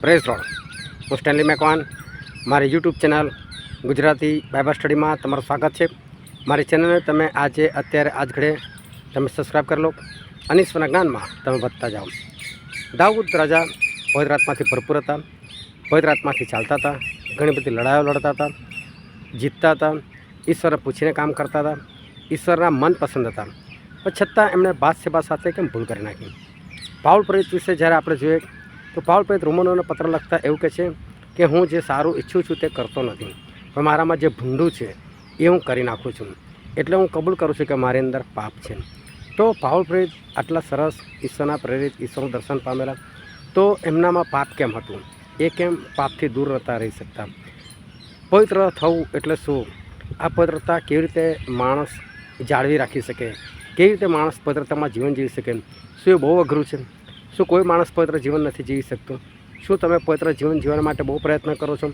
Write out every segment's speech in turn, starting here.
Praise road હું Stanley Macwan મારી YouTube channel Gujarati Bible સ્ટડીમાં તમારું સ્વાગત છે। મારી ચેનલને તમે આજે અત્યારે આજ ઘડે તમે સબસ્ક્રાઈબ કરી લો અને ઈશ્વરના જ્ઞાનમાં તમે વધતા જાઓ। દાઉદ રાજા પવિત્ર આત્માથી ભરપૂર હતા, પવિત્ર આત્માથી ચાલતા હતા, ઘણી બધી લડાઈઓ લડતા હતા, જીતતા હતા, ઈશ્વરને પૂછીને કામ કરતા હતા, ઈશ્વરના મનપસંદ હતા, પણ છતાં એમણે બાદશાહ સાથે કેમ ભૂલ કરી નાખી। પાઉલ પ્રેરિત વિશે જ્યારે આપણે જોઈએ તો પાઉલ પ્રેરિત રોમનોને પત્ર લખતા એવું કહે છે કે હું જે સારું ઈચ્છું છું તે કરતો નથી, પણ મારામાં જે ભૂંડું છે એ હું કરી નાખું છું, એટલે હું કબૂલ કરું છું કે મારી અંદર પાપ છે। તો પાઉલ પ્રેરિત આટલા સરસ ઈશ્વરના પ્રેરિત, ઈશ્વરનું દર્શન પામેલા, તો એમનામાં પાપ કેમ હતું? એ કેમ પાપથી દૂર નહોતા રહી શકતા? પવિત્ર થવું એટલે શું? આ પવિત્રતા કેવી રીતે માણસ જાળવી રાખી શકે? કેવી રીતે માણસ પવિત્રતામાં જીવન જીવી શકે? શું એ બહુ અઘરું છે? શું કોઈ માણસ પવિત્ર જીવન નથી જીવી શકતો? શું તમે પવિત્ર જીવન જીવવા માટે બહુ પ્રયત્ન કરો છો?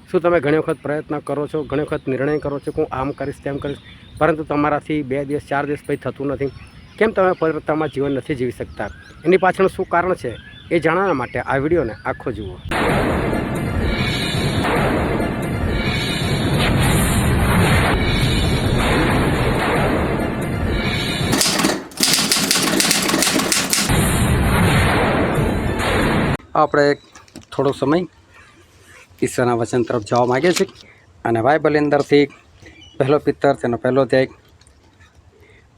શું તમે ઘણી વખત પ્રયત્ન કરો છો, ઘણી વખત નિર્ણય કરો છો કે હું આમ કરીશ તેમ કરીશ, પરંતુ તમારાથી 2 દિવસ 4 દિવસ પછી થતું નથી? કેમ તમે પવિત્રતામાં જીવન નથી જીવી શકતા? એની પાછળનું શું કારણ છે એ જાણવા માટે આ વિડીયોને આખો જુઓ। આપણે થોડો સમય ઈશ્વરના વચન તરફ જવા માગીએ છીએ અને બાઇબલની અંદરથી પહેલો પિત્તર તેનો પહેલો અધ્યાય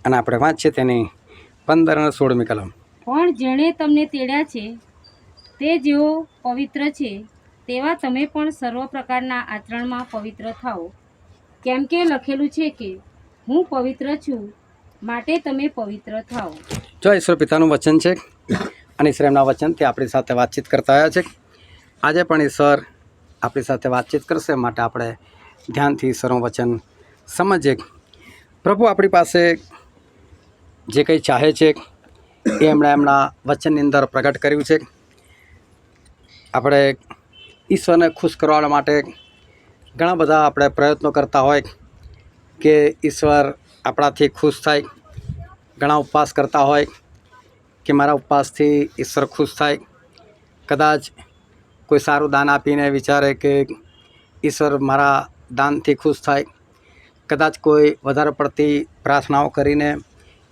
અને આપણે વાંચીએ તેની 15 અને 16મી કલમ। પણ જેણે તમને તેડ્યા છે તે જેઓ પવિત્ર છે તેવા તમે પણ સર્વ પ્રકારના આચરણમાં પવિત્ર થાઓ, કેમ કે લખેલું છે કે હું પવિત્ર છું માટે તમે પવિત્ર થાઓ। જો ઈશ્વર પિતાનું વચન છે અને ઈશ્વર એમના વચનથી આપણી સાથે વાતચીત કરતા આવ્યા છે। આજે પણ ઈશ્વર આપણી સાથે વાતચીત કરશે, માટે આપણે ધ્યાનથી ઈશ્વરનું વચન સમજીએ। પ્રભુ આપણી પાસે જે કંઈ ચાહે છે એ એમણે એમના વચનની અંદર પ્રગટ કર્યું છે। આપણે ઈશ્વરને ખુશ કરવા માટે ઘણા બધા આપણે પ્રયત્નો કરતા હોય કે ઈશ્વર આપણાથી ખુશ થાય, ઘણા ઉપવાસ કરતા હોય કે મારા ઉપવાસથી ઈશ્વર ખુશ થાય, કદાચ કોઈ સારું દાન આપીને વિચારે કે ઈશ્વર મારા દાનથી ખુશ થાય, કદાચ કોઈ વધારે પડતી પ્રાર્થનાઓ કરીને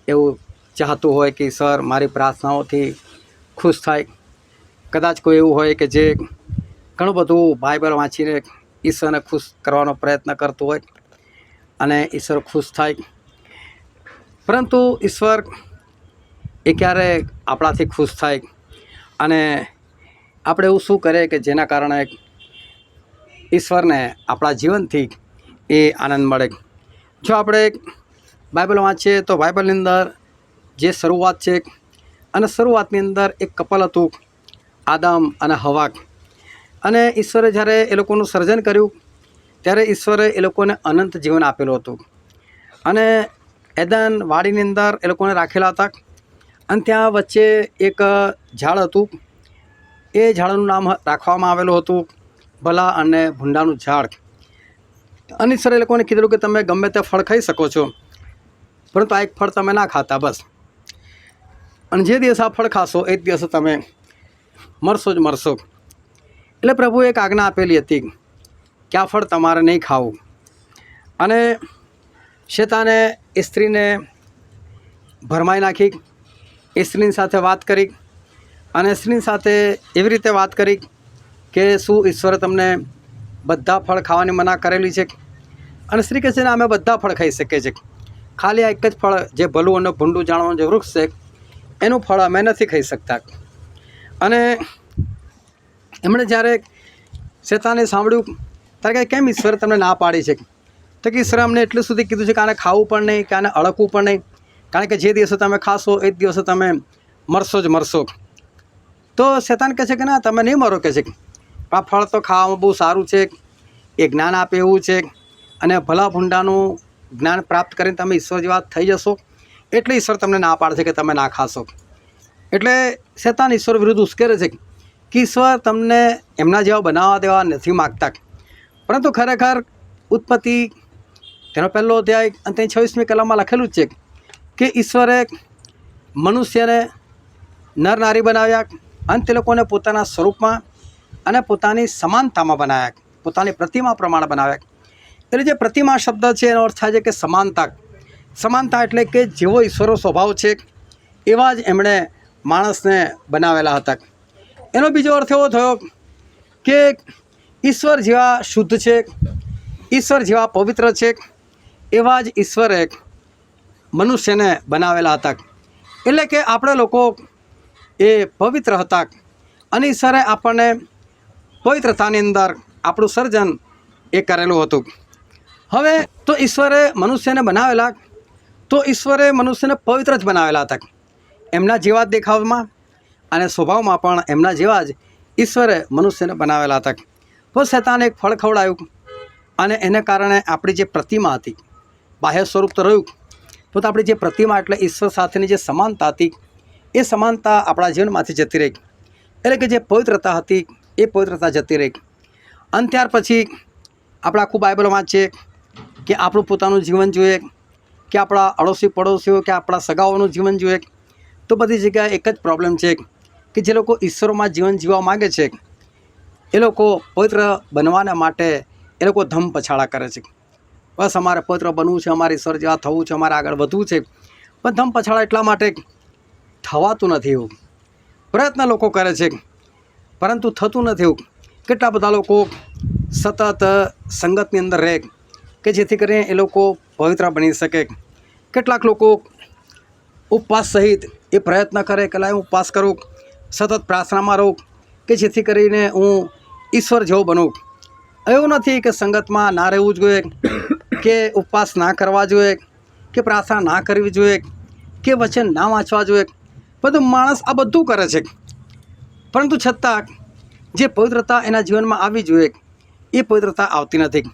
એવું ચાહતું હોય કે ઈશ્વર મારી પ્રાર્થનાઓથી ખુશ થાય, કદાચ કોઈ એવું હોય કે જે ઘણું બધું બાઇબલ વાંચીને ઈશ્વરને ખુશ કરવાનો પ્રયત્ન કરતું હોય અને ઈશ્વર ખુશ થાય, પરંતુ ઈશ્વર એ ક્યારે આપણાથી ખુશ થાય અને આપણે એવું શું કરીએ કે જેના કારણે ઈશ્વરને આપણા જીવનથી એ આનંદ મળે? જો આપણે બાઇબલ વાંચીએ તો બાઇબલની અંદર જે શરૂઆત છે અને શરૂઆતની અંદર એક કપલ હતું, આદમ અને હવા, અને ઈશ્વરે જ્યારે એ લોકોનું સર્જન કર્યું ત્યારે ઈશ્વરે એ લોકોને અનંત જીવન આપેલું હતું અને એદન વાડીની અંદર એ લોકોને રાખેલા હતા અને ત્યાં વચ્ચે એક ઝાડ હતું, એ ઝાડનું નામ રાખવામાં આવેલું હતું ભલા અને ભૂંડાનું ઝાડ। અને ઈશ્વરે એ લોકોને કીધેલું કે તમે ગમે તે ફળ ખાઈ શકો છો, પરંતુ આ એક ફળ તમે ના ખાતા બસ, અને જે દિવસ આ ફળ ખાશો એ જ દિવસે તમે મરશો જ મરશો। એટલે પ્રભુએ એક આજ્ઞા આપેલી હતી કે આ ફળ તમારે નહીં ખાવું, અને શેતાને એ સ્ત્રીને ભરમાઈ નાખી, એ સ્ત્રીની સાથે વાત કરી અને સ્ત્રીની સાથે એવી રીતે વાત કરી કે શું ઈશ્વરે તમને બધા ફળ ખાવાની મના કરેલી છે? અને સ્ત્રી કહે છે ને અમે બધા ફળ ખાઈ શકીએ છીએ, ખાલી આ એક જ ફળ જે ભલું અને ભૂંડું જાણવાનું જે વૃક્ષ છે એનું ફળ અમે નથી ખાઈ શકતા। અને એમણે જ્યારે શેતાને સાંભળ્યું ત્યારે કહે કેમ ઈશ્વરે તમને ના પાડી છે? તો કે ઈશ્વરે અમને એટલું સુધી કીધું છે કે આને ખાવું પણ નહીં કે આને અડકવું પણ નહીં, કારણ કે જે દિવસે તમે ખાશો એ જ દિવસે તમે મરશો જ મરશો। તો શેતાન કહે છે કે ના તમે નહીં મરો, કહે છે આ ફળ તો ખાવામાં બહુ સારું છે, એ જ્ઞાન આપે એવું છે, અને ભલા ભૂંડાનું જ્ઞાન પ્રાપ્ત કરીને તમે ઈશ્વર જેવા થઈ જશો, એટલે ઈશ્વર તમને ના પાડશે કે તમે ના ખાશો। એટલે શેતાન ઈશ્વર વિરુદ્ધ ઉશ્કેરે છે કે ઈશ્વર તમને એમના જેવા બનાવવા દેવા નથી માગતા, પરંતુ ખરેખર ઉત્પત્તિ તેનો પહેલો અધ્યાય અને તેની 26મી કલમમાં લખેલું જ છે કે ઈશ્વરે મનુષ્યને નર નારી બનાવ્યા અને તે લોકોને પોતાના સ્વરૂપમાં અને પોતાની સમાનતામાં બનાવ્યા, પોતાની પ્રતિમા પ્રમાણે બનાવ્યા. એટલે જે પ્રતિમા શબ્દ છે એનો અર્થ થાય છે કે સમાનતા. સમાનતા એટલે કે જેવો ઈશ્વરનો સ્વભાવ છે એવા જ એમણે માણસને બનાવેલા હતા. એનો બીજો અર્થ એવો થયો કે ઈશ્વર જેવા શુદ્ધ છે, ઈશ્વર જેવા પવિત્ર છે એવા જ ઈશ્વરે મનુષ્યને બનાવેલા હતા. એટલે કે આપણે લોકો એ પવિત્ર હતા અને ઈશ્વરે આપણને પવિત્રતાની અંદર આપણું સર્જન એ કરેલું હતું. હવે તો ઈશ્વરે મનુષ્યને બનાવેલા, તો ઈશ્વરે મનુષ્યને પવિત્ર જ બનાવેલા હતા. એમના જેવા જ દેખાવમાં અને સ્વભાવમાં પણ એમના જેવા જ ઈશ્વરે મનુષ્યને બનાવેલા હતા. તો શૈતાને એક ફળ ખવડાવ્યું અને એને કારણે આપણી જે પ્રતિમા હતી, બાહ્ય સ્વરૂપ તો રહ્યું, તો આપણી જે પ્રતિમા એટલે ઈશ્વર સાથેની જે સમાનતા હતી એ સમાનતા આપણા જીવનમાંથી જતી રહી. એટલે કે જે પવિત્રતા હતી એ પવિત્રતા જતી રહી. અને ત્યાર પછી આપણે આખું બાઇબલ વાંચીએ કે આપણું પોતાનું જીવન જોઈએ કે આપણા અડોશી પડોશીઓ કે આપણા સગાઓનું જીવન જોઈએ, તો બધી જગ્યાએ એક જ પ્રોબ્લેમ છે કે જે લોકો ઈશ્વરમાં જીવન જીવવા માગે છે એ લોકો પવિત્ર બનવાના માટે એ લોકો ધમ પછાડા કરે છે. બસ અમારે પવિત્ર બનવું છે, અમારે ઈશ્વર જેવા થવું છે, અમારે આગળ વધવું છે, પણ ધમ પછાડા એટલા માટે થવાતું નથી. એવું પ્રયત્ન લોકો કરે છે પરંતુ થતું નથી. એવું કેટલા બધા લોકો સતત સંગતની અંદર રહે કે જેથી કરીને એ લોકો પવિત્ર બની શકે. કેટલાક લોકો ઉપવાસ સહિત એ પ્રયત્ન કરે કે લાય હું ઉપવાસ કરું, સતત પ્રાર્થનામાં રહું કે જેથી કરીને હું ઈશ્વર જેવો બનું. એવું નથી કે સંગતમાં ના રહેવું જોઈએ, કે ઉપવાસ ના કરવા જોઈએ, કે પ્રાર્થના ના કરવી જોઈએ, કે વચન ના વાંચવા જોઈએ. બધું માણસ આ બધું કરે છે, પરંતુ છતાં જે પવિત્રતા એના જીવનમાં આવવી જોઈએ એ પવિત્રતા આવતી નથી.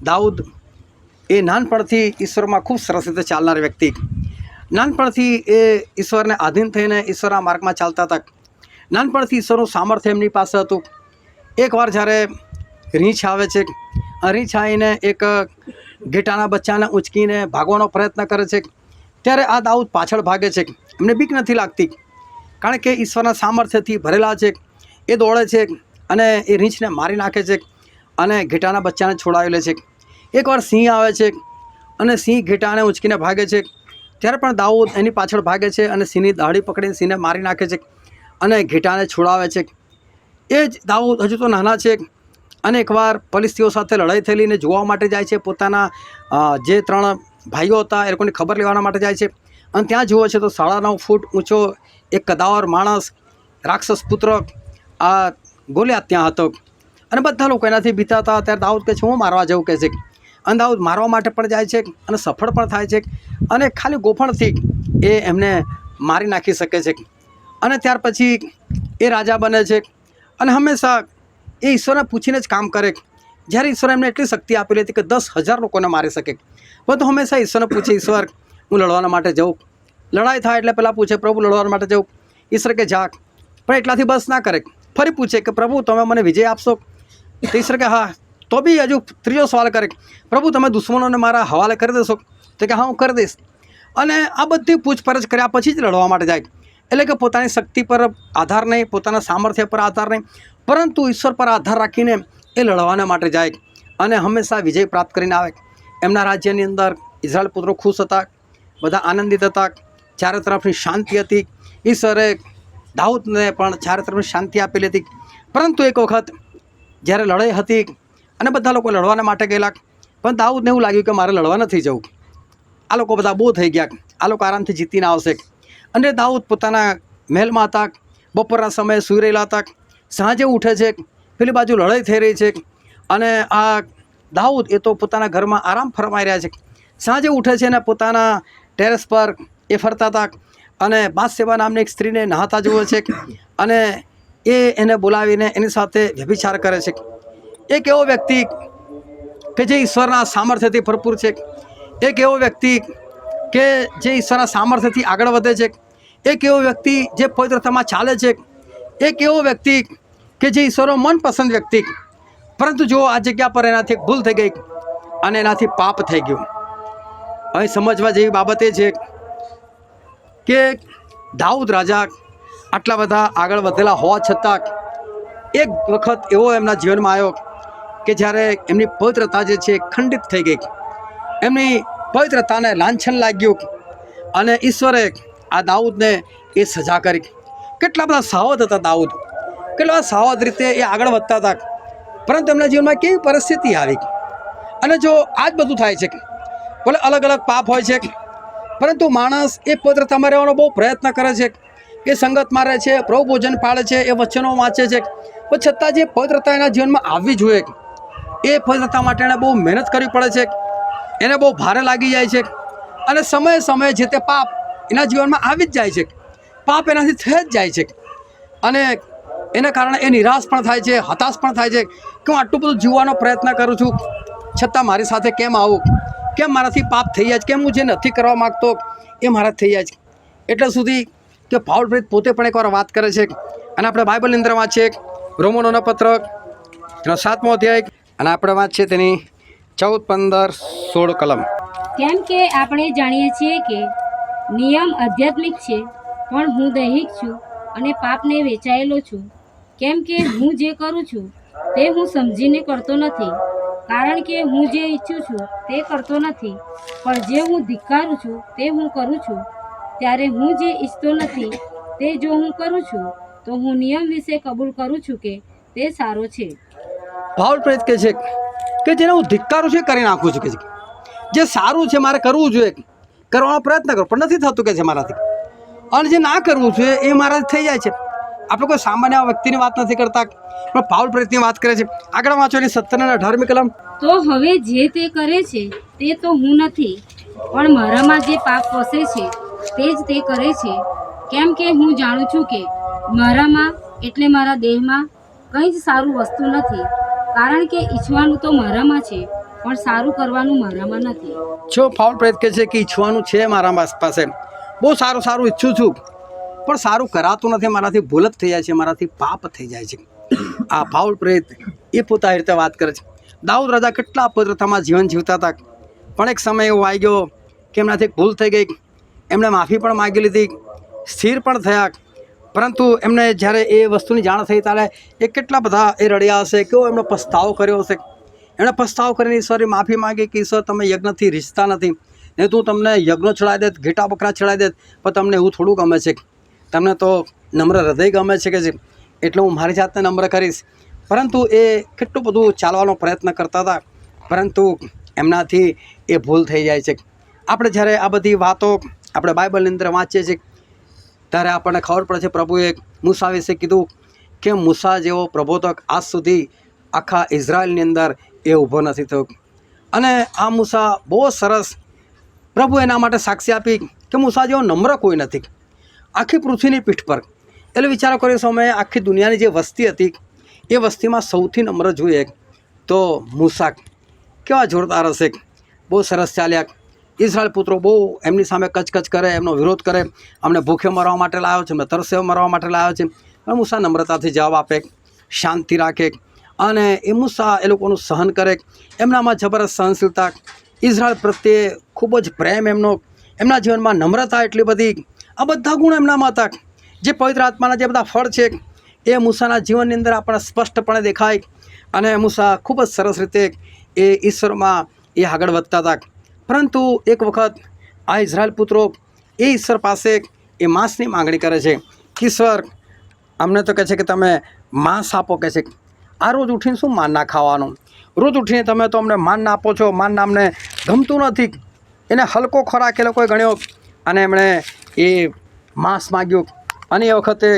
દાઉદ એ નાનપણથી ઈશ્વરમાં ખૂબ સરસ રીતે ચાલનાર વ્યક્તિ, નાનપણથી એ ઈશ્વરને આધીન થઈને ઈશ્વરના માર્ગમાં ચાલતા હતા. નાનપણથી ઈશ્વરનું સામર્થ્ય એમની પાસે હતું. એકવાર જ્યારે રીંછ આવે છે, રીંછ આવીને એક ઘેટાના બચ્ચાને ઉંચકીને ભાગવાનો પ્રયત્ન કરે છે, ત્યારે આ દાઉદ પાછળ ભાગે છે. એમને બીક નથી લાગતી, કારણ કે ઈશ્વરના સામર્થ્યથી ભરેલા છે. એ દોડે છે અને એ રીંછને મારી નાખે છે અને ઘેટાના બચ્ચાને છોડાવી લે છે. એકવાર સિંહ આવે છે અને સિંહ ઘેટાને ઉંચકીને ભાગે છે, ત્યારે પણ દાઉદ એની પાછળ ભાગે છે અને સિંહની દાઢી પકડીને સિંહને મારી નાખે છે અને ઘેટાને છોડાવે છે. એ જ દાઉદ હજુ તો નાના છે અને એકવાર ફલિસ્તીઓ સાથે લડાઈ થયેલી ને જોવા માટે જાય છે. પોતાના જે 3 ભાઈઓ હતા એ લોકોની ખબર લેવાના માટે જાય છે અને ત્યાં જુએ છે તો 9.5 ફૂટ ઊંચો એક કદાવર માણસ, રાક્ષસ પુત્ર આ ગોલિયાત ત્યાં હતો અને બધા લોકો એનાથી બીતા હતા. ત્યારે દાઉદ કહે છે હું મારવા જવું કહે છે, અને દાઉદ મારવા માટે પણ જાય છે અને સફળ પણ થાય છે અને ખાલી ગોફણથી એ એમને મારી નાખી શકે છે. અને ત્યાર પછી એ રાજા બને છે અને હંમેશા એ ઈશ્વરને પૂછીને જ કામ કરે. જ્યારે ઈશ્વરે એમને એટલી શક્તિ આપેલી હતી કે 10,000 લોકોને મારી શકે, પરંતુ હંમેશા ઈશ્વરને પૂછે ઈશ્વર હું લડવાના માટે જાઉં. લડાઈ થાય એટલે પહેલાં પૂછે પ્રભુ લડવા માટે જાઉં, ઈશ્વર કે જા. પણ એટલાથી બસ ના કરે, ફરી પૂછે કે પ્રભુ તમે મને વિજય આપશો? તો ઈશ્વર કે હા. તો બી હજુ ત્રીજો સવાલ કરે, પ્રભુ તમે દુશ્મનોને મારા હવાલે કરી દેશો? તો કે હા હું કરી દઈશ. અને આ બધી પૂછપરછ કર્યા પછી જ લડવા માટે જાય. એટલે કે પોતાની શક્તિ પર આધાર નહીં, પોતાના સામર્થ્ય પર આધાર નહીં, પરંતુ ઈશ્વર પર આધાર રાખીને એ લડવાના માટે જાય અને હંમેશા વિજય પ્રાપ્ત કરીને આવે. એમના રાજ્યની અંદર ઇઝરાયલ પુત્રો ખુશ હતા, બધા આનંદિત હતા, ચારે તરફની શાંતિ હતી. ઈશ્વરે દાઉદને પણ ચારે તરફની શાંતિ આપેલી હતી. પરંતુ એક વખત જ્યારે લડાઈ હતી અને બધા લોકો લડવાના માટે ગયેલા, પણ દાઉદને એવું લાગ્યું કે મારે લડવા નથી જવું, આ લોકો બધા બહુ થઈ ગયા, આ લોકો આરામથી જીતીને આવશે. અને દાઉદ પોતાના મહેલમાં હતા, બપોરના સમયે સૂઈ રહેલા હતા. સાંજે ઉઠે છે, પેલી બાજુ લડાઈ થઈ રહી છે અને આ દાઉદ એ તો પોતાના ઘરમાં આરામ ફરમાઈ રહ્યા છે. સાંજે ઉઠે છે અને પોતાના ટેરેસ પર એ ફરતા હતા અને બાથશેબા નામની એક સ્ત્રીને નહાતા જુએ છે અને એને બોલાવીને એની સાથે વ્યભિચાર કરે છે. એક એવો વ્યક્તિ કે જે ઈશ્વરના સામર્થ્યથી ભરપૂર છે, એક એવો વ્યક્તિ કે જે ઈશ્વરના સામર્થ્યથી આગળ વધે છે, એક એવો વ્યક્તિ જે પવિત્રતામાં ચાલે છે, એક એવો વ્યક્તિ કે જે ઈશ્વરનો મનપસંદ વ્યક્તિ, પરંતુ જો આ જગ્યા પર એનાથી એક ભૂલ થઈ ગઈ અને એનાથી પાપ થઈ ગયું. અહીં સમજવા જેવી બાબત એ છે કે દાઉદ રાજા આટલા બધા આગળ વધેલા હોવા છતાં એક વખત એવો એમના જીવનમાં આવ્યો કે જ્યારે એમની પવિત્રતા જે છે ખંડિત થઈ ગઈ, એમની પવિત્રતાને લાંછન લાગ્યું અને ઈશ્વરે આ દાઉદને એ સજા કરી. કેટલા બધા સાવધ હતા દાઉદ, કેટલા સાવધ રીતે એ આગળ વધતા હતા, પરંતુ એમના જીવનમાં કેવી પરિસ્થિતિ આવી. અને જો આ જ બધું થાય છે, ભલે અલગ અલગ પાપ હોય છે, પરંતુ માણસ એ પવિત્રતામાં રહેવાનો બહુ પ્રયત્ન કરે છે, એ સંગતમાં રહે છે, પ્રભુ ભોજન પાળે છે, એ વચનો વાંચે છે, પણ છતાં જે પવિત્રતા એના જીવનમાં આવવી જોઈએ એ પવિત્રતા માટે એણે બહુ મહેનત કરવી પડે છે, એને બહુ ભારે લાગી જાય છે. અને સમયે સમયે જે તે પાપ એના જીવનમાં આવી જ જાય છે, પાપ એનાથી થઈ જ જાય છે. અને એના કારણે એ નિરાશ પણ થાય છે, હતાશ પણ થાય છે કે હું આટલું બધું જીવવાનો પ્રયત્ન કરું છું, છતાં મારી સાથે કેમ આવું, કેમ મારાથી પાપ થઈ જાય છે, કેમ હું જે નથી કરવા માગતો એ મારા થઈ જાય છે. એટલે સુધી કે પાઉલ પ્રેરિત પોતે પણ એકવાર વાત કરે છે. અને આપણે બાઇબલની અંદર વાંચીએ રોમનોના પત્ર એનો 7મો અધ્યાય, અને આપણે વાંચીએ તેની 14, 15, 16 કલમ. કેમ કે આપણે જાણીએ છીએ કે નિયમ આધ્યાત્મિક છે, પણ હું દૈહિક છું અને પાપને વેચાયેલો છું. કેમ કે હું જે કરું છું તે હું સમજીને કરતો નથી, કારણ કે હું જે ઈચ્છું છું તે કરતો નથી, પણ જે હું ધિક્કારું છું તે હું કરું છું. ત્યારે હું જે ઈચ્છતો નથી તે જો હું કરું છું, તો હું નિયમ વિશે કબૂલ કરું છું કે તે સારો છે. પાઉલ પ્રેરિત કહે છે કે જેને હું ધિક્કારું છું એ કરી નાખું છું, કે જે સારું છે મારે કરવું જોઈએ, કરવાનો પ્રયત્ન કરો, પણ નથી થતું કે છે મારાથી. અને જે ના કરવું જોઈએ એ મારાથી થઈ જાય છે. આપણે કોઈ સામાન્ય વ્યક્તિની વાત નથી કરતા, પણ પાઉલ પ્રેરિતની વાત કરે છે. આગળ વાંચો એની 17 અને 18મી કલમ. તો હવે જે તે કરે છે તે તો હું નથી, પણ મારામાં જે પાપ વસે છે તે જ તે કરે છે. કેમ કે હું જાણું છું કે મારામાં એટલે મારા દેહમાં કંઈ જ સારું વસ્તુ નથી, કારણ કે ઈચ્છવાનું તો મારામાં છે, પણ સારું કરવાનું મારામાં નથી. જો પાઉલ પ્રેરિત કહે છે કે ઈચ્છવાનું છે મારા પાસે, બહુ સારું સારું ઈચ્છું છું, પણ સારું કરાતું નથી, મારાથી ભૂલ જ થઈ જાય છે, મારાથી પાપ થઈ જાય છે. આ પાઉલ પ્રેરિત એ પોતાની રીતે વાત કરે છે. દાઉદ રાજા કેટલા પવિત્રતામાં જીવન જીવતા હતા, પણ એક સમય એવો આવી ગયો કે એમનાથી એક ભૂલ થઈ ગઈ, એમણે માફી પણ માગી લીધી, સ્થિર પણ થયા, પરંતુ એમને જ્યારે એ વસ્તુની જાણ થઈ ત્યારે એ કેટલા બધા એ રડ્યા હશે, કેવો એમનો પસ્તાવો કર્યો હશે. એણે પસ્તાવો કરીને ઈશ્વરે માફી માગી કે ઈશ્વર તમે યજ્ઞથી રીઝતા નથી, ને તું તમને યજ્ઞ ચડાવી દેત, ઘેટા બકરા ચડાવી દેત, પણ તમને એવું થોડું ગમે છે, તમને તો નમ્ર હૃદય ગમે છે કે છે, એટલે હું મારી જાતને નમ્ર કરીશ. પરંતુ એ કેટલું બધું ચાલવાનો પ્રયત્ન કરતા હતા, પરંતુ એમનાથી એ ભૂલ થઈ જાય છે. આપણે જ્યારે આ બધી વાતો આપણે બાઇબલની અંદર વાંચીએ છીએ ત્યારે આપણને ખબર પડે છે પ્રભુએ મૂસા વિશે કીધું કે મૂસા જેવો પ્રબોધક આજ સુધી આખા ઇઝરાયલની અંદર એ ઊભો નથી થયો. અને આ મૂસા બહુ સરસ, પ્રભુ એના માટે સાક્ષી આપી કે મૂસા જેવો નમ્ર કોઈ નથી આખી પૃથ્વીની પીઠ પર. એટલે વિચારો કર્યો સમયે આખી દુનિયાની જે વસ્તી હતી એ વસ્તીમાં સૌથી નમ્ર જોઈએ તો મૂસા કેવા જોરદાર હશે, બહુ સરસ ચાલ્યા. ઇઝરાયલ પુત્રો બહુ એમની સામે કચકચ કરે, એમનો વિરોધ કરે, અમને ભૂખે મરવા માટે લાવ્યો છે, અમને તરસે મરવા માટે લાવ્યો છે, પણ મૂસા નમ્રતાથી જવાબ આપે, શાંતિ રાખે, અને એ મૂસા એ લોકોનું સહન કરે. એમનામાં જબરદસ્ત સહનશીલતા, ઇઝરાયલ પ્રત્યે ખૂબ જ પ્રેમ, એમના જીવનમાં નમ્રતા એટલી બધી, આ બધા ગુણ એમનામાં હતા. જે પવિત્ર આત્માના જે બધા ફળ છે એ મૂસાના જીવનની અંદર આપણને સ્પષ્ટપણે દેખાય. અને મૂસા ખૂબ જ સરસ રીતે એ ઈશ્વરમાં એ આગળ વધતા હતા. પરંતુ એક વખત આ ઇઝરાયલ પુત્રો એ ઈશ્વર પાસે એ માંસની માગણી કરે છે કે ઈશ્વર અમને તો કહે છે કે તમે માંસ આપો, કહે છે આ રોજ ઉઠીને શું માન ના ખાવાનું, રોજ ઉઠીને તમે તો અમને માન ના આપો છો, માન અમને ગમતું નથી. એને હલકો ખોરાક એ લોકોએ ગણ્યો અને એમણે એ માંસ માગ્યું. અને એ વખતે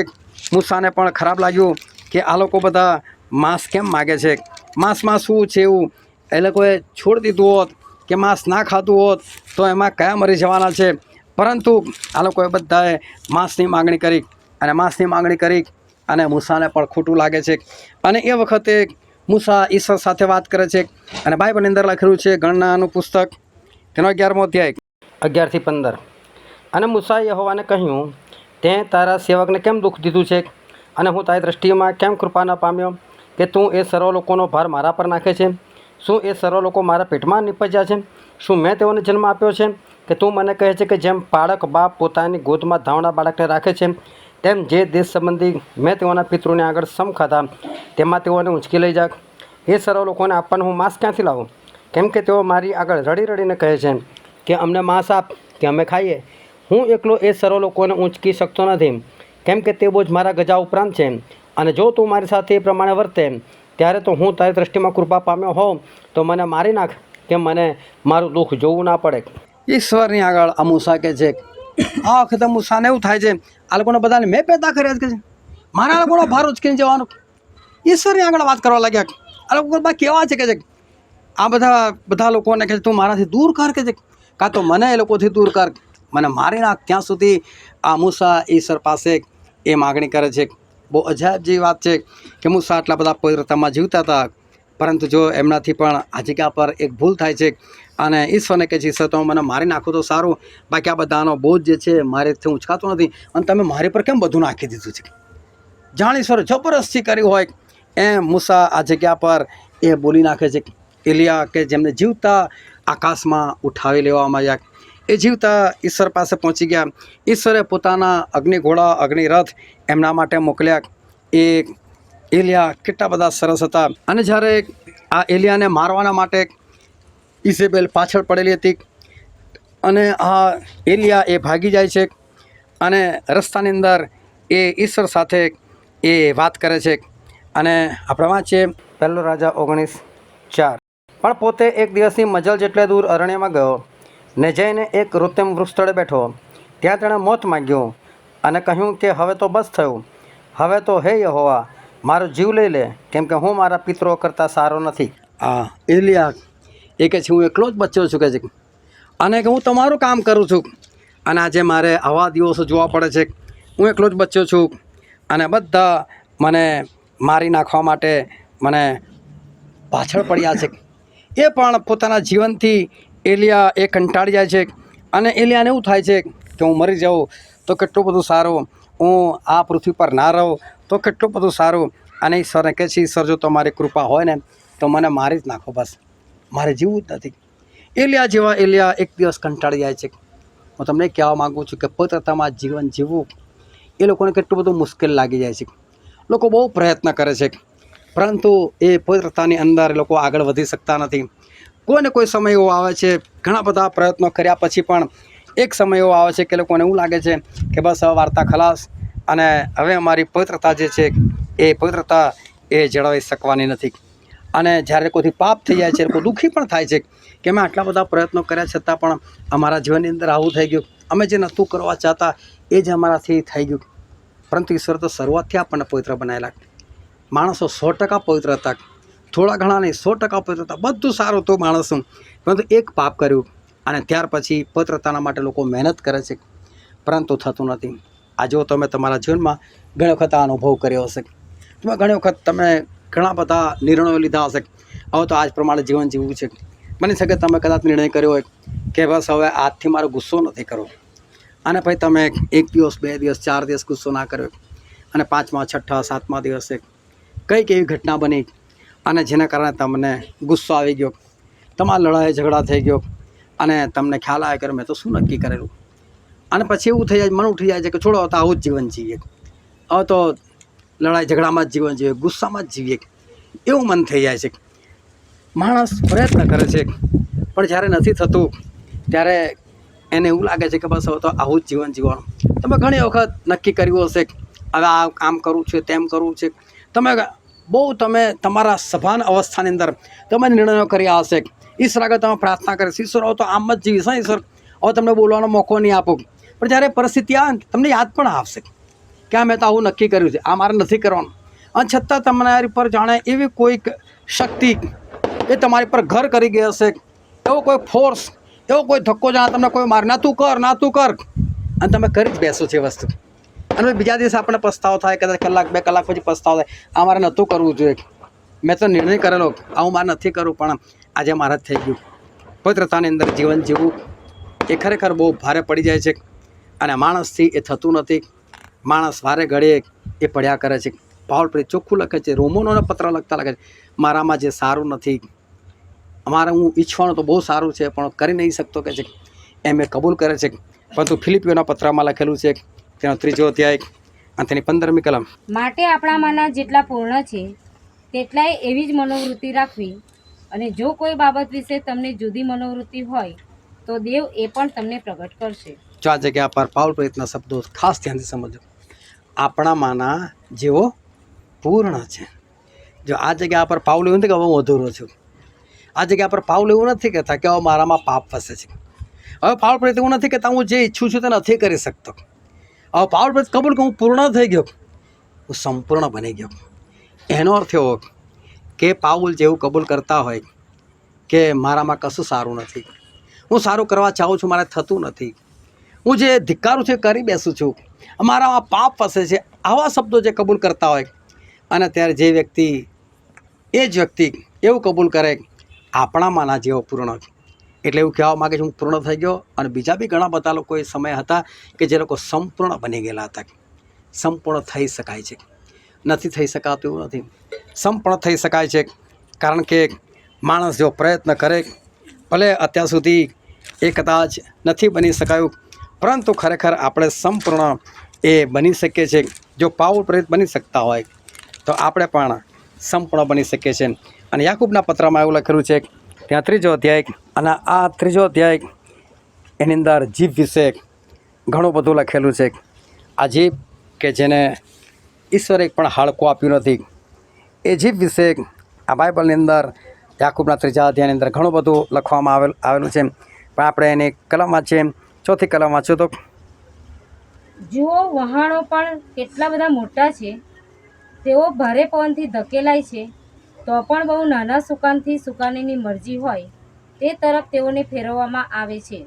મૂસાને પણ ખરાબ લાગ્યું કે આ લોકો બધા માંસ કેમ માગે છે, માંસમાં શું છે એવું. એ લોકોએ છોડી દીધું હોત કે માંસ ના ખાતું હોત તો એમાં કયા મરી જવાના છે, પરંતુ આ લોકોએ બધાએ માંસની માગણી કરી, અને માંસની માગણી કરી અને મૂસાને પણ ખોટું લાગે છે. અને એ વખતે મૂસા ઈશ્વર સાથે વાત કરે છે. અને બાઇબલની અંદર લખેલું છે ગણનાનું પુસ્તક તેનો 11મો અધ્યાય 11 થી 15. અને મૂસાએ યહોવાને કહ્યું, તે તારા સેવકને કેમ દુઃખ દીધું છે, અને હું તારી દૃષ્ટિમાં કેમ કૃપા ન પામ્યો કે તું એ સર્વ લોકોનો ભાર મારા પર નાખે છે? શું એ સર્વ લોકો મારા પેટમાં નીપજ્યા છે? શું મેં તેઓને જન્મ આપ્યો છે કે તું મને કહે છે કે જેમ બાળક બાપ પોતાની ગોદમાં ધાવણા બાળકને રાખે છે તેમ જે દેશ સંબંધી મેં તેઓના પિતૃને આગળ સમ ખાધા તેમાં તેઓને ઉંચકી લઈ જાક. એ સર્વ લોકોને આપવાનું હું માંસ ક્યાંથી લાવું? કેમ કે તેઓ મારી આગળ રડી રડીને કહે છે કે અમને માંસ આપ કે અમે ખાઈએ. હું એકલો એ સર્વ લોકોને ઊંચકી શકતો નથી, કેમ કે તે બોજ મારા ગજા ઉપરાંત છે. અને જો તું મારી સાથે એ પ્રમાણે વર્તે ત્યારે તો હું તારી દૃષ્ટિમાં કૃપા પામ્યો હોઉં તો મને મારી નાખ, કે મને મારું દુઃખ જોવું ના પડે. ઈશ્વરની આગળ આ મૂસા કહે છે. આ વખતે મૂસાને એવું થાય છે, આ લોકોને બધાને મેં પેદા કર્યા છે, મારા લોકોનો ભાર ઉચકીને જવાનો. ઈશ્વરની આગળ વાત કરવા લાગ્યા. આ લોકો બધા કેવા છે કે છે આ બધા લોકોને કહે છે તું મારાથી દૂર કર, કે છે કાં તો મને એ લોકોથી દૂર કર, મને મારી નાખ. ત્યાં સુધી આ મૂસા ઈશ્વર પાસે એ માગણી કરે છે. બહુ અજાયબ જેવી વાત છે કે મૂસા આટલા બધા પવિત્રતામાં જીવતા હતા, પરંતુ જો એમનાથી પણ આ જગ્યા પર એક ભૂલ થાય છે અને ઈશ્વરને કહે છે ઈશ્વર તો મને મારી નાખો તો સારું, બાકી આ બધાનો બોજ જે છે મારેથી ઉંચકાતો નથી, અને તમે મારી પર કેમ બધું નાખી દીધું છે? જાણ ઈશ્વરે જબરદસ્તી કરી હોય એમ મૂસા આ જગ્યા પર એ બોલી નાખે છે. એલિયા કે જેમને જીવતા આકાશમાં ઉઠાવી લેવામાં આવ્યા, એ જીવતા ઈશ્વર પાસે પહોંચી ગયા. ઈશ્વરે પોતાના અગ્નિઘોડા અગ્નિરથ એમના માટે મોકલ્યા. એ એલિયા કેટલા બધા સરસ હતા. અને જ્યારે આ એલિયાને મારવાના માટે ઇઝેબેલ પાછળ પડેલી હતી અને આ એલિયા એ ભાગી જાય છે અને રસ્તાની અંદર એ ઈશ્વર સાથે એ વાત કરે છે. અને આપણે વાંચીએ 1 રાજા 19:4. પણ પોતે એક દિવસની મજલ જેટલે દૂર અરણ્યમાં ગયો ને જઈને એક રૂતેમ વૃક્ષ તળે બેઠો. ત્યાં તેણે મોત માગ્યું અને કહ્યું કે હવે તો બસ થયું, હવે તો હે યહોવા મારો જીવ લઈ લે, કેમ કે હું મારા પિતરો કરતાં સારો નથી. આ એલિયા એ કહે છે હું એકલો જ બચ્યો છું, કે છે અને કે હું તમારું કામ કરું છું અને આજે મારે આવા દિવસો જોવા પડે છે. હું એકલો જ બચ્યો છું અને બધા મને મારી નાખવા માટે મને પાછળ પડ્યા છે. એ પણ પોતાના જીવનથી એલિયા એ કંટાળી જાય છે અને એલિયાને એવું થાય છે કે હું મરી જાઉં તો કેટલું બધું સારું, હું આ પૃથ્વી પર ના રહું તો કેટલું બધું સારું. અને ઈશ્વરને કહે છે ઈશ્વર જો તમારી કૃપા હોય ને તો મને મારી જ નાખો, બસ મારે જીવવું જ નથી. એલિયા એક દિવસ કંટાળી જાય છે. હું તમને કહેવા માગું છું કે પવિત્રતામાં જીવન જીવવું એ લોકોને કેટલું બધું મુશ્કેલ લાગી જાય છે. લોકો બહુ પ્રયત્ન કરે છે, પરંતુ એ પવિત્રતાની અંદર એ લોકો આગળ વધી શકતા નથી. કોઈને કોઈ સમય એવો આવે છે, ઘણા બધા પ્રયત્નો કર્યા પછી પણ એક સમય એવો આવે છે કે લોકોને એવું લાગે છે કે બસ હવે વાર્તા ખલાસ, અને હવે અમારી પવિત્રતા જે છે એ પવિત્રતા એ જળવાઈ શકવાની નથી. અને જ્યારે કોઈથી પાપ થઈ જાય છે, લોકો દુઃખી પણ થાય છે કે અમે આટલા બધા પ્રયત્નો કર્યા છતાં પણ અમારા જીવનની અંદર આવું થઈ ગયું, અમે જે નહોતું કરવા ચાહતા એ જ અમારાથી થઈ ગયું. પરંતુ ઈશ્વર તો શરૂઆતથી આપણને પવિત્ર બનાવેલા. માણસો 100% પવિત્ર હતા, થોડા ઘણા નહીં, 100% પવિત્ર હતા, બધું સારું હતું માણસનું, પરંતુ એક પાપ કર્યું અને ત્યાર પછી પવિત્રતાના માટે લોકો મહેનત કરે છે, પરંતુ થતું નથી. આ જો તમે તમારા જીવનમાં ઘણી વખત આ અનુભવ કર્યો હશે, તમે ઘણી વખત તમે ઘણા બધા નિર્ણયો લીધા હશે, હવે તો આજ પ્રમાણે જીવન જીવવું છે. બની શકે તમે કદાચ નિર્ણય કર્યો હોય કે બસ હવે આજથી મારો ગુસ્સો નથી કરવો, અને પછી તમે 1 દિવસ 2 દિવસ 4 દિવસ ગુસ્સો ના કર્યો અને 5મા 6ઠા 7મા દિવસે કંઈક એવી ઘટના બની અને જેના કારણે તમને ગુસ્સો આવી ગયો, તમારા લડાઈ ઝઘડા થઈ ગયો અને તમને ખ્યાલ આવે કે મેં તો શું નક્કી કરેલું. અને પછી એવું થઈ જાય, મન ઉઠી જાય છે કે છોડો તો આવું જ જીવન જીવીએ, હવે તો લડાઈ ઝઘડામાં જ જીવન જીવીએ, ગુસ્સામાં જ જીવીએ, એવું મન થઈ જાય છે. માણસ પ્રયત્ન કરે છે પણ જ્યારે નથી થતું ત્યારે એને એવું લાગે છે કે બસ હવે તો આવું જ જીવન જીવવાનું. તમે ઘણી વખત નક્કી કર્યું હશે હવે આ કામ કરવું છે, તેમ કરવું છે, તમે તમારા સભાન અવસ્થાની અંદર તમે નિર્ણયો કર્યા હશે. ઈશ્વર આગળ તમે પ્રાર્થના કરીશ, ઈશ્વર હવે તો આમ જ જીવીશ, ઈશ્વર હવે તમને બોલવાનો મોકો નહીં આપો. પણ જ્યારે પરિસ્થિતિ આવે ને તમને યાદ પણ આવશે કે આ મેં તો આવું નક્કી કર્યું છે, આ મારે નથી કરવાનું, અને છતાં તમારી પર જાણે એવી કોઈક શક્તિ એ તમારી પર ઘર કરી ગઈ હશે, એવો કોઈ ફોર્સ, એવો કોઈ ધક્કો જાણે તમને કોઈ મારે ના તું કર, અને તમે કરી જ બેસો છો એ વસ્તુ. અને બીજા દિવસે આપણે પસ્તાવો થાય, કદાચ કલાક 2 કલાક પછી પસ્તાવો થાય, આ મારે નહોતું કરવું જોઈએ, મેં તો નિર્ણય કરેલો આવું મારે નથી કરવું, પણ આજે મારે જ થઈ ગયું. પવિત્રતાની અંદર જીવન જીવવું એ ખરેખર બહુ ભારે પડી જાય છે અને માણસથી એ થતું નથી. માણસ વારે ઘડીએ એ પડ્યા કરે છે. પાઉલ પ્રેરિત ચોખ્ખું લખે છે, રોમનોને પત્ર લખતા લખે છે, મારામાં જે સારું નથી, અમારે હું ઈચ્છવાનું તો બહુ સારું છે પણ કરી નહીં શકતો કે છે, એમ એ કબૂલ કરે છે. પરંતુ ફિલિપીઓના પત્રમાં લખેલું છે તેનો 3જો અધ્યાય અને તેની 15મી કલમ. માટે આપણામાંના જેટલા પૂર્ણ છે તેટલાય એવી જ મનોવૃત્તિ રાખવી, અને જો કોઈ બાબત વિશે તમને જુદી મનોવૃત્તિ હોય તો દેવ એ પણ તમને પ્રગટ કરશે. જો આ જગ્યા પર પાઉલ પ્રેરિતના શબ્દો ખાસ ધ્યાનથી સમજો. આપણામાંના જેવો પૂર્ણ છે. જો આ જગ્યા પર પાઉલ એવું નથી કે હવે હું અધૂરો છું. આ જગ્યા પર પાઉલ એવું નથી કહેતા કે હવે મારામાં પાપ વસે છે. હવે પાઉલ પ્રેરિત એવું નથી કહેતા હું જે ઈચ્છું છું તે નથી કરી શકતો. હવે પાઉલ પ્રેરિત કબૂલ કે હું પૂર્ણ થઈ ગયો, હું સંપૂર્ણ બની ગયો. એનો અર્થ એવો કે પાઉલ જેવું કબૂલ કરતા હોય કે મારામાં કશું સારું નથી, હું સારું કરવા ચાહું છું, મારે થતું નથી, હું જે ધિક્કારું છું એ કરી બેસું છું, મારામાં પાપ વસે છે, આવા શબ્દો જે કબૂલ કરતા હોય, અને ત્યારે જે વ્યક્તિ એ જ વ્યક્તિ એવું કબૂલ કરે આપણામાંના જેવો પૂર્ણ, એટલે એવું કહેવા માગે છે હું પૂર્ણ થઈ ગયો. અને બીજા બી ઘણા બધા લોકો એ સમય હતા કે જે લોકો સંપૂર્ણ બની ગયેલા હતા. સંપૂર્ણ થઈ શકાય છે, નથી થઈ શકાતું એવું નથી, સંપૂર્ણ થઈ શકાય છે. કારણ કે માણસ જો પ્રયત્ન કરે, ભલે અત્યાર સુધી એ કદાચ નથી બની શકાયું, પરંતુ ખરેખર આપણે સંપૂર્ણ એ બની શકીએ છીએ. જો પાઉલ પ્રેરિત બની શકતા હોય તો આપણે પણ સંપૂર્ણ બની શકીએ છીએ. અને યાકૂબના પત્રમાં એવું લખેલું છે ત્યાં 3 અધ્યાય, અને આ 3 અધ્યાય એની અંદર જીભ વિશે ઘણું બધું લખેલું છે. આ જીભ કે જેને ઈશ્વરે એક પણ હાડકું આપ્યું નથી, એ જીભ વિશે આ બાઇબલની અંદર યાકૂબના 3 અધ્યાયની અંદર ઘણું બધું લખવામાં આવેલું છે. પણ આપણે એની કલમ વાંચીએ, 4થી કલમ વાંચ્યું તો જુઓ, વહાણો પણ કેટલા બધા મોટા છે, તેઓ ભારે પવનથી ધકેલાય છે, તો પણ બહુ નાના સુકાનથી સુકાનીની મરજી હોય તે તરફ તેઓને ફેરવવામાં આવે છે.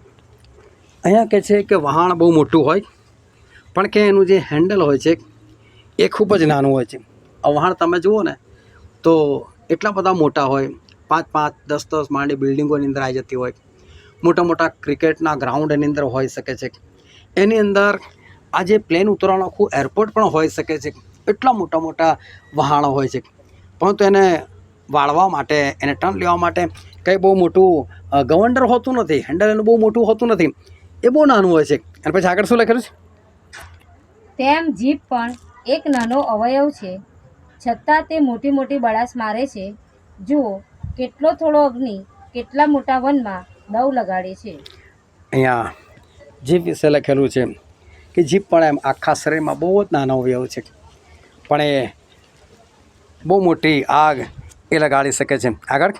અહીંયા કહે છે કે વહાણ બહુ મોટું હોય, પણ કે એનું જે હેન્ડલ હોય છે એ ખૂબ જ નાનું હોય છે. આ વહાણ તમે જુઓ ને તો એટલા બધા મોટા હોય, 5-5, 10-10 માળની બિલ્ડિંગોની અંદર આવી જતી હોય, મોટા મોટા ક્રિકેટના ગ્રાઉન્ડ એની અંદર હોઈ શકે છે. એની અંદર આ જે પ્લેન ઉતરવાનું આખું એરપોર્ટ પણ હોઈ શકે છે. એટલા મોટા મોટા વહાણો હોય છે, પરંતુ એને વાળવા માટે, એને ટર્ન લેવા માટે કંઈ બહુ મોટું ગવંડર હોતું નથી, હેન્ડલ એનું બહુ મોટું હોતું નથી, એ બહુ નાનું હોય છે. અને પછી આગળ શું લખેલું છે? તેમ જીભ પણ એક નાનો અવયવ છે, છતાં તે મોટી મોટી બળાશ મારે છે. જુઓ, કેટલો થોડો અગ્નિ કેટલા મોટા વનમાં દવ લગાડે છે. અહીંયા જીભ વિશે લખેલું છે કે જીભ પણ એમ આખા શરીરમાં બહુ જ નાનો અવયવ છે, પણ એ બહુ મોટી આગ એ લગાડી શકે છે. આગળ,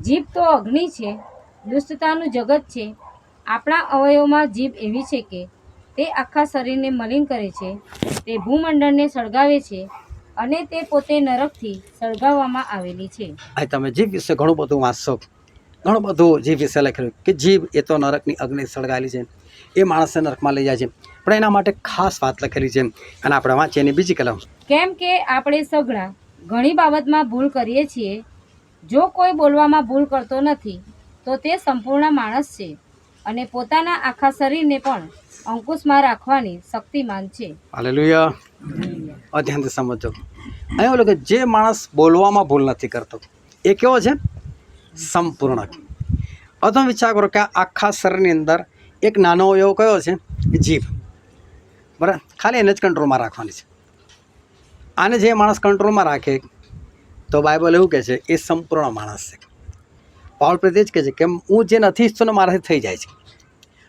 જીભ તો અગ્નિ છે, દુષ્ટતાનું જગત છે. આપણા અવયવમાં જીભ એવી છે કે તે આખા શરીરને મલિન કરે છે, તે ભૂમંડળને સળગાવે છે, અને તે પોતે નરકથી સળગાવવામાં આવેલી છે. આ તમે જીભ વિશે ઘણું બધું વાંચશો, ઘણું બધું જીભ વિશે લખેલું કે જીભ એ તો નરકની અગ્નિ સળગાયેલી છે, એ માણસને નરકમાં લઈ જાય છે. પણ એના માટે ખાસ વાત લખેલી છે, અને આપણે વાંચીએ એની બીજી કલમ. કેમ કે આપણે સઘળા ઘણી બાબતમાં ભૂલ કરીએ છીએ. જો કોઈ બોલવામાં ભૂલ કરતો નથી તો તે સંપૂર્ણ માણસ છે, અને પોતાના આખા શરીરને પણ અંકુશમાં રાખવાની શક્તિમાન છે. હાલેલુયા. ધ્યાનથી સમજો. અહીંયા ઓલું કે જે માણસ બોલવામાં ભૂલ નથી કરતો એ કેવો છે? સંપૂર્ણ. હવે તમે વિચાર કરો કે આખા શરીરની અંદર એક નાનો અવયવ કયો છે? જીભ. બરાબર, ખાલી એને જ કંટ્રોલમાં રાખવાની છે. આને જે માણસ કંટ્રોલમાં રાખે તો બાઇબલ એવું કહે છે એ સંપૂર્ણ માણસ છે. પાઉલ પ્રેરિત એ જ કહે છે કે હું જે નથી ઈચ્છતો ને મારાથી થઈ જાય છે.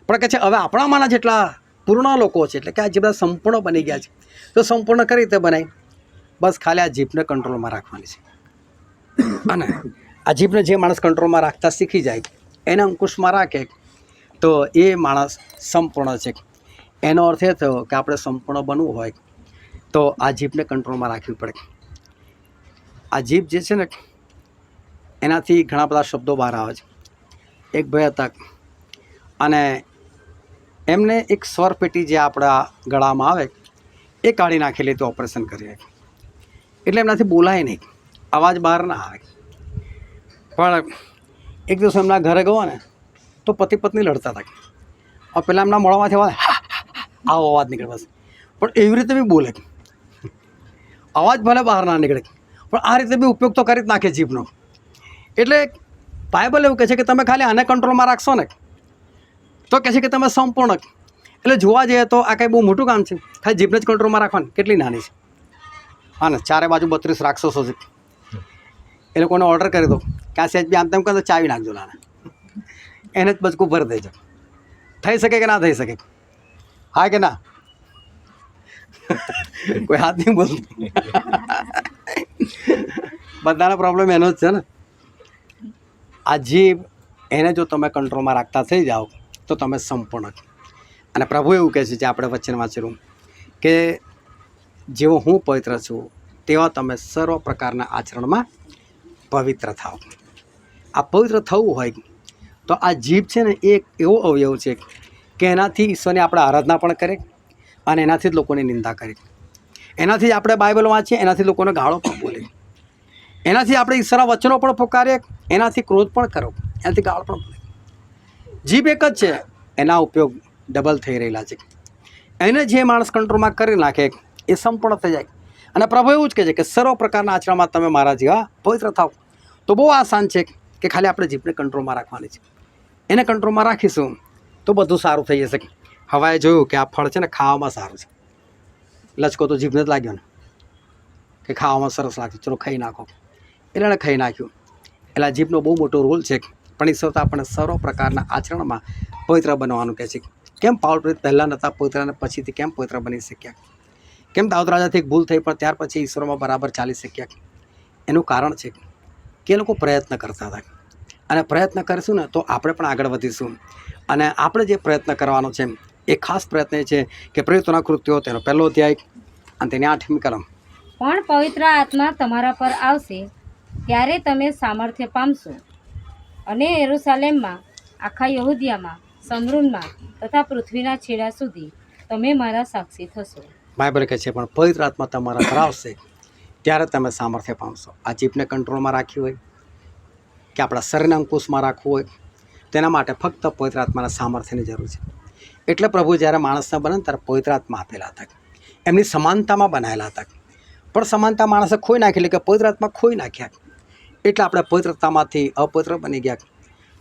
પણ કહે છે હવે આપણામાંના જેટલા પૂર્ણ લોકો છે, એટલે કે આ જે બધા સંપૂર્ણ બની ગયા છે, તો સંપૂર્ણ કઈ રીતે બનાય? બસ ખાલી આ જીભને કંટ્રોલમાં રાખવાની છે. અને આ જીભને જે માણસ કંટ્રોલમાં રાખતા શીખી જાય, એને અંકુશમાં રાખે, તો એ માણસ સંપૂર્ણ છે. એનો અર્થ એ થયો કે આપણે સંપૂર્ણ બનવું હોય તો આ જીભને કંટ્રોલમાં રાખવી પડે. આ જીભ જે છે ને એનાથી ઘણા બધા શબ્દો બહાર આવે છે. એક ભાઈ હતા અને એમને એક સ્વર પેટી જે આપણા ગળામાં આવે એ કાઢી નાખેલી, તો ઓપરેશન કરીએ એટલે એમનાથી બોલાય નહીં, અવાજ બહાર ના આવે. પણ એક દિવસ એમના ઘરે ગયો ને તો પતિ પત્ની લડતા હતા. હવે પહેલાં એમના મોઢામાંથી અવાજ આવો અવાજ નીકળે બસ, પણ એવી રીતે બી બોલે, અવાજ ભલે બહાર ના નીકળે, પણ આ રીતે બી ઉપયોગ તો કરી જ નાખે જીભનો. એટલે બાઇબલ એવું કહે છે કે તમે ખાલી આને કંટ્રોલમાં રાખશો ને તો કહે છે કે તમે સંપૂર્ણ. એટલે જોવા જઈએ તો આ કંઈ બહુ મોટું કામ છે. ખાલી જીભને જ કંટ્રોલમાં રાખવાની કેટલી નાની છે. હા ને, ચારે બાજુ 32 રાક્ષસો છે. એ લોકોને ઓર્ડર કરી દો કે આ સેજ બી આમ તેમ કહે તો ચાવી નાખજો નાના, એને જ બચકું ભરી દેજો. થઈ શકે કે ના થઈ શકે? હા કે ના? કોઈ હાથ નહીં બોલતું. બધાનો પ્રોબ્લેમ એનો જ છે ને. આ જીભ એને જો તમે કંટ્રોલમાં રાખતા થઈ જાઓ તો તમે સંપૂર્ણ. અને પ્રભુ એવું કહે છે જે આપણે વચન વાંચેલું કે જેવો હું પવિત્ર છું તેવા તમે સર્વ પ્રકારના આચરણમાં પવિત્ર થાઓ. આ પવિત્ર થવું હોય તો આ જીભ છે ને એ એક એવો અવયવ છે કે એનાથી ઈશ્વરની આપણે આરાધના પણ કરે અને એનાથી જ લોકોની નિંદા કરે, એનાથી જ આપણે બાઇબલ વાંચીએ, એનાથી લોકોને ગાળો પણ બોલે, એનાથી આપણે ઈશ્વરના વચનો પણ પોકારીએ, એનાથી ક્રોધ પણ કરો, એનાથી ગાળ પણ બોલે. જીભ એક જ છે, એના ઉપયોગ ડબલ થઈ રહેલા છે. એને જે માણસ કંટ્રોલમાં કરી નાખે એ સંપૂર્ણ થઈ જાય. અને પ્રભુ એવું જ કહે છે કે સર્વ પ્રકારના આચરણમાં તમે મારા જેવા પવિત્ર થાવ. તો બહુ આસાન છે કે ખાલી આપણે જીભને કંટ્રોલમાં રાખવાની છે. એને કંટ્રોલમાં રાખીશું તો બધું સારું થઈ જશે. હવાએ જોયું કે આ ફળ છે ને ખાવામાં સારું છે, લચકો તો જીભને જ લાગ્યો ને કે ખાવામાં સરસ લાગશે, ચલો ખાઈ નાખો. એટલે એણે ખાઈ નાખ્યું. એટલે આ જીભનો બહુ મોટો રોલ છે. પણ ઈશ્વર તો આપણને સર્વ પ્રકારના આચરણમાં પવિત્ર બનવાનું કહે છે. કેમ પાઉલ પ્રેરિત પહેલાં નહોતા પવિત્ર અને પછીથી કેમ પવિત્ર બની શક્યા? કેમ દાઉદ રાજાથી એક ભૂલ થઈ પણ ત્યાર પછી ઈશ્વરમાં બરાબર ચાલી શક્યા? એનું કારણ છે કે એ લોકો પ્રયત્ન કરતા હતા. અને પ્રયત્ન કરીશું ને તો આપણે પણ આગળ વધીશું. અને આપણે જે પ્રયત્ન કરવાનો છે એ ખાસ પ્રયત્ન એ છે કે પ્રેરિતોના કૃત્યો તેનો 1લો અધ્યાય અને તેની 8મી કલમ. પણ પવિત્ર આત્મા તમારા પર આવશે ત્યારે તમે સામર્થ્ય પામશો અને યરૂશાલેમમાં, આખા યહૂદિયામાં, સમરૂનમાં તથા પૃથ્વીના છેડા સુધી તમે મારા સાક્ષી થશો. બાઇબલ કહે છે પણ પવિત્ર આત્મા તમારા પર આવશે ત્યારે તમે સામર્થ્ય પામશો. આ જીભને કંટ્રોલમાં રાખી હોય કે આપણા શરીરને અંકુશમાં રાખવું હોય તેના માટે ફક્ત પવિત્ર આત્માના સામર્થ્યની જરૂર છે. એટલે પ્રભુ જ્યારે માણસને બને ત્યારે પવિત્ર આત્મા આપેલા હતા, એમની સમાનતામાં બનાવેલા હતા. પણ સમાનતા માણસે ખોઈ નાખી, એટલે કે પવિત્ર આત્મા ખોઈ નાખ્યા. એટલે આપણે પવિત્રતામાંથી અપવિત્ર બની ગયા.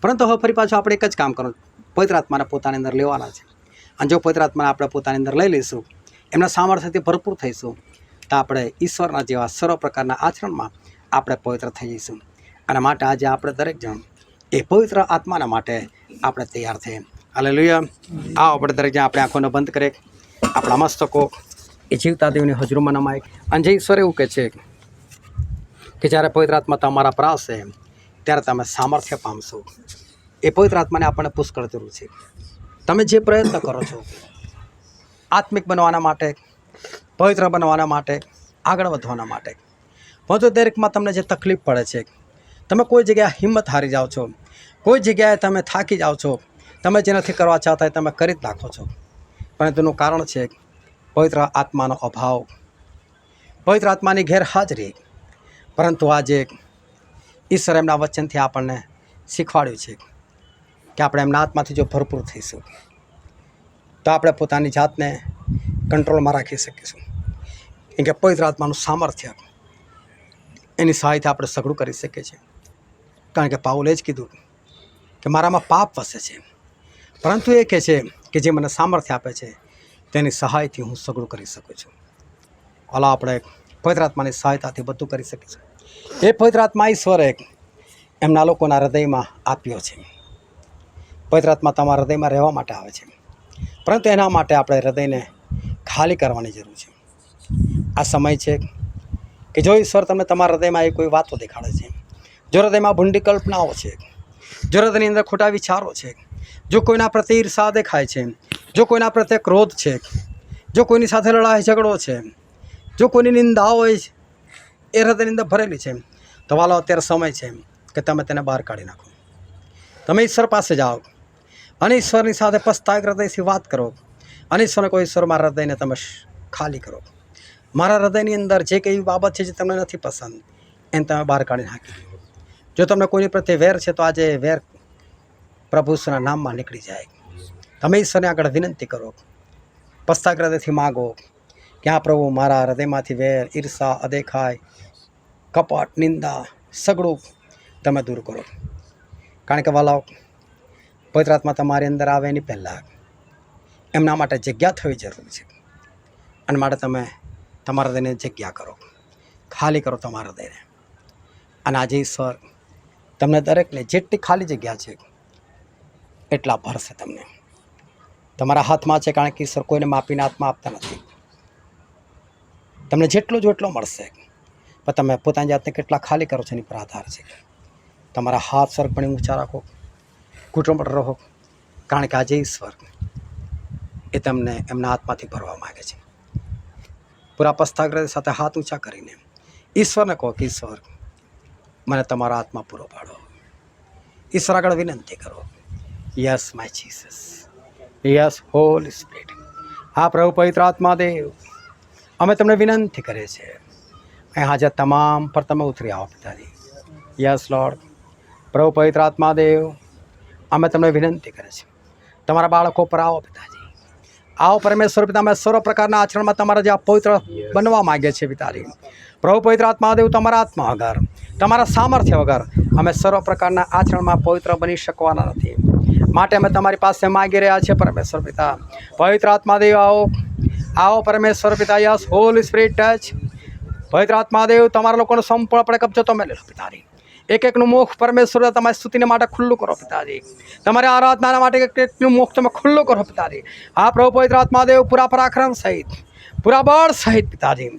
પરંતુ હવે ફરી પાછું આપણે એક જ કામ કરવાનું, પવિત્ર આત્માને પોતાની અંદર લેવાના છે. અને જો પવિત્ર આત્માને આપણે પોતાની અંદર લઈ લઈશું, એમના સામર્થ્યથી ભરપૂર થઈશું, તો આપણે ઈશ્વરના જેવા સર્વ પ્રકારના આચરણમાં આપણે પવિત્ર થઈ જઈશું. અને માટે આજે આપણે દરેક જણ એ પવિત્ર આત્માના માટે આપણે તૈયાર થઈએ. હાલેલુયા. આવો આપણે દરેક જણ આપણે આંખોને બંધ કરીએ, આપણા મસ્તકો એ જીવતા દેવની હજુરમાં નમાય. અને જે ઈશ્વર એવું કહે છે કે જ્યારે પવિત્ર આત્મા તમારા પર આવશે ત્યારે તમે સામર્થ્ય પામશો. એ પવિત્ર આત્માને આપણને પુષ્કળ જરૂર છે. તમે જે પ્રયત્ન કરો છો આત્મિક બનવાના માટે, પવિત્ર બનવાના માટે, આગળ વધવાના માટે, પરંતુ દરેકમાં તમને જે તકલીફ પડે છે, તમે કોઈ જગ્યાએ હિંમત હારી જાઓ છો, કોઈ જગ્યાએ તમે થાકી જાઓ છો, તમે જે નથી કરવા ચાહતા તમે કરી જ નાખો છો. પણ તેનું કારણ છે પવિત્ર આત્માનો અભાવ, પવિત્ર આત્માની ગેરહાજરી. પરંતુ આજે ઈશ્વર એમના વચનથી આપણને શીખવાડ્યું છે કે આપણે એમના આત્માથી જો ભરપૂર થઈશું તો આપણે પોતાની જાતને કંટ્રોલમાં રાખી શકીશું. કેમ કે પવિત્ર આત્માનું સામર્થ્ય એની સહાયથી આપણે સઘળું કરી શકીએ છીએ. કારણ કે પાઉલે જ કીધું કે મારામાં પાપ વસે છે, પરંતુ એ કહે છે કે જે મને સામર્થ્ય આપે છે તેની સહાયથી હું સઘળું કરી શકું છું. ઓલા આપણે પવિત્ર આત્માની સહાયતાથી બધું કરી શકીશું. એ પવિત્ર આત્મા ઈશ્વરે એમના લોકોના હૃદયમાં આપ્યો છે. પવિત્ર આત્મા તમારા હૃદયમાં રહેવા માટે આવે છે, પરંતુ એના માટે આપણે હૃદયને ખાલી કરવાની જરૂર છે. આ સમય છે કે જો ઈશ્વર તમને તમારા હૃદયમાં એ કોઈ વાતો દેખાડે છે, જો હૃદયમાં ભૂંડી કલ્પનાઓ છે, જો હૃદયની અંદર ખોટા વિચારો છે, જો કોઈના પ્રત્યે ઈર્ષા દેખાય છે, જો કોઈના પ્રત્યે ક્રોધ છે, જો કોઈની સાથે લડાઈ ઝઘડો છે, જો કોઈની નિંદાઓ હોય એ હૃદયની અંદર ભરેલી છે, તો વાલો અત્યારે સમય છે કે તમે તેને બહાર કાઢી નાખો. તમે ઈશ્વર પાસે જાઓ અને ઈશ્વરની સાથે પસ્તાયક હૃદયથી વાત કરો અને ઈશ્વરને કોઈ ઈશ્વર મારા હૃદયને તમે ખાલી કરો. મારા હૃદયની અંદર જે કંઈ બાબત છે જે તમને નથી પસંદ એને તમે બહાર કાઢી નાખી દો. જો તમને કોઈની પ્રત્યે વેર છે તો આજે વેર પ્રભુ ઈશ્વરના નામમાં નીકળી જાય. તમે ઈશ્વરને આગળ વિનંતી કરો, પસ્તાયક હૃદયથી માગો કે આ પ્રભુ મારા હૃદયમાંથી વેર, ઈર્ષા, અદેખાય, કપટ, નિંદા સગળું તમે દૂર કરો. કારણ કે વાલાઓ પવિત્ર આત્મા તમારી અંદર આવે એની પહેલાં એમના માટે જગ્યા થવી જરૂરી છે. અને માટે તમે તમારા હૃદયને જગ્યા કરો, ખાલી કરો તમારા હૃદયને. અને આજે ઈશ્વર તમને દરેકને જેટલી ખાલી જગ્યા છે એટલા ભરશે તમને. તમારા હાથમાં છે, કારણ કે ઈશ્વર કોઈને માપીને હાથમાં આપતા નથી. તમને જેટલો જો એટલો મળશે, પણ તમે પોતાની જાતને કેટલા ખાલી કરો છો એની પર આધાર છે. તમારા હાથ સરપણી ઊંચા રાખો, ઘૂંટણ પર રહો, કારણ કે આજે ઈશ્વર એ તમને એમના હાથમાંથી ભરવા માગે છે. પૂરા પસ્તાગ્રહ સાથે હાથ ઊંચા કરીને ઈશ્વરને કહો કે ઈશ્વર મને તમારા હાથમાં પૂરો પાડો. ઈશ્વર આગળ વિનંતી કરો. Yes my Jesus, yes holy spirit. હા પ્રભુ પવિત્ર આત્મા દેવ, અમે તમને વિનંતી કરીએ છીએ, અહીં હાજર તમામ પર તમે ઉતરી આવો પિતાજી. Yes lord. પ્રભુ પવિત્ર આત્મા દેવ, અમે તમને વિનંતી કરીએ છીએ, તમારા બાળકો પર આવો પિતાજી. આવો પરમેશ્વર પિતા, અમે સર્વ પ્રકારના આચરણમાં તમારા જે પવિત્ર બનવા માગીએ છીએ પિતાજી. પ્રભુ પવિત્ર આત્મા દેવ, તમારા આત્મા વગર, તમારા સામર્થ્ય વગર અમે સર્વ પ્રકારના આચરણમાં પવિત્ર બની શકવાના નથી. માટે અમે તમારી પાસે માગી રહ્યા છીએ પરમેશ્વર પિતા. પવિત્ર આત્મા દેવ આવો, આવો પરમેશ્વર પિતા. Yes holy spirit touch. પવિત્ર આત્મા દેવ, તમારા લોકોનો સંપૂર્ણપણે કબજો તમે લે લો પિતાજી. એક એકનું મુખ પરમેશ્વર તમારી સ્તુતિને માટે ખુલ્લું કરો પિતાજી. તમારી આરાધના માટે એક એકનું મુખ તમે ખુલ્લું કરો પિતાજી. હા પ્રભુ પવિત્ર આત્મા દેવ, પૂરા પરાક્રમ સહિત, પૂરા બળ સહિત પિતાજી.